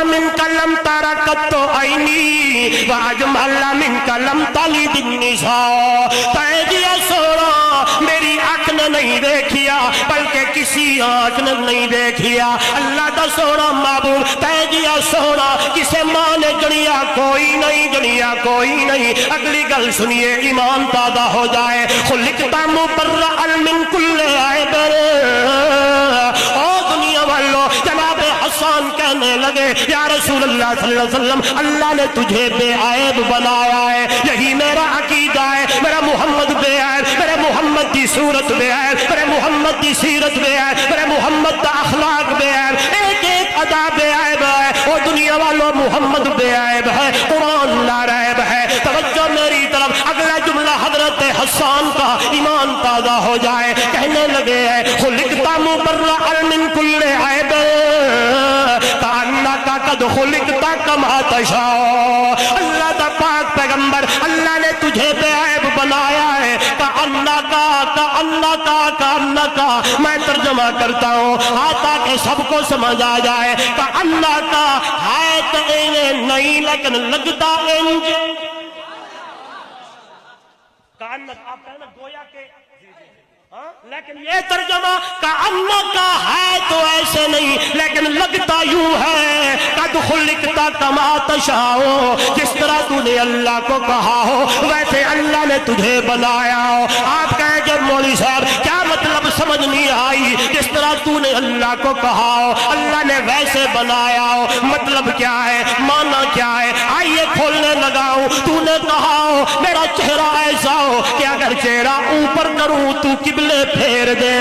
منك لم تر قط عيني واجمل منك لم تلد النساء تے دیا سونا میری آنکھ نے نہیں دیکھیا بلکہ کسی آنکھ نے نہیں دیکھیا اللہ دا سونا محبوب تے دیا سونا کسے ماں نے جنیا کوئی نہیں جنیا کوئی نہیں اگلی گل سنیے ایمان تازہ ہو جائے خلقتا مبرأ من کل عیب او دنیا والو جناب حسان کہنے لگے یا رسول اللہ صلی اللہ علیہ وسلم اللہ نے تجھے بے عیب بنایا ہے یہی میرا عقیدہ ہے میرا محمد بے عیب میرے محمد دی صورت بے عیب میرے محمد دی سیرت بے عیب میرے محمد دا اخلاق بے عیب ایک ایک ادا بے عیب ہے او دنیا والو محمد بے عیب ہے قرآن لا ریب ہے توجہ میری طرف اگلا جملہ حضرت حسان کا ایمان تازہ ہو جائے کہنے لگے ہے خلقتا مبرأ من کل عیب کأنک قد خلقتا کما تشاء اللہ دا پاک پیغمبر اللہ نے تجھے بے عیب بنایا ہے کأنک میں ترجمہ کرتا ہوں تاکہ سب کو سمجھ آ جائے کأنک ہے تو نہیں لیکن لگتا انج کأنک آپ کہنا گویا کہ لیکن یہ ترجمہ کأنک ہے تو ایسے نہیں لیکن لگتا یوں ہے قد خلقتا کما تشاء جس طرح تو نے اللہ کو کہا ہو ویسے اللہ نے تجھے بنایا ہو آپ کہیں کہ مولوی صاحب کیا مطلب سمجھ نہیں آئی جس طرح تو نے اللہ کو کہا ہو اللہ نے ویسے بنایا ہو مطلب کیا ہے معنی کیا ہے آئیے کھولنے لگاؤں تو نے کہا ہو میرا چہرہ ایسا ہو کہ اگر چہرہ اوپر کروں تو قبلے پھیر دے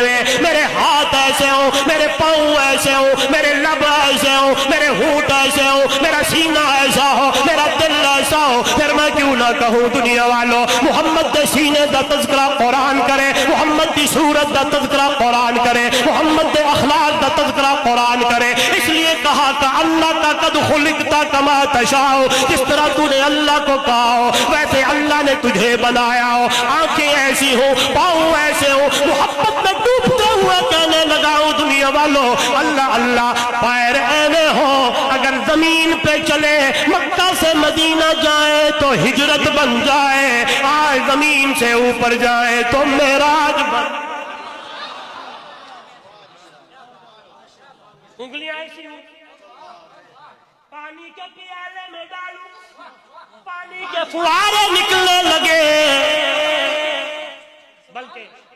میرے ہاتھ ایسے ہوں میرے پاؤں ایسے ہوں میرے لب ایسے ہوں میرے ہونٹ ایسے ہوں میرا سینہ ایسا ہو میرا دل ایسا ہو پھر میں کیوں نہ کہوں دنیا والوں محمد دے سینے دا تذکرہ قرآن کرے محمد دی صورت دا تذکرہ قرآن کرے محمد دے اخلاق دا تذکرہ قرآن کرے اس لیے کہا کہ اللہ کا قد خلقتا کما تشاء جس طرح تو نے اللہ کو کہا ہو ویسے اللہ نے تجھے بنایا ہو آنکھیں ایسی ہو پاؤں ایسے ہو محبت میں ڈوبتے ہوئے کہنے لگا ہوں دنیا والوں اللہ اللہ پیر ایوے ہو اگر زمین پہ چلے مکہ سے مدینہ جائے تو ہجرت بن جائے آج زمین سے اوپر جائے تو معراج بن انگلیاں ایسی ہوں پانی کے پیالے میں ڈالوں پانی کے فوارے نکلنے لگے بلکہ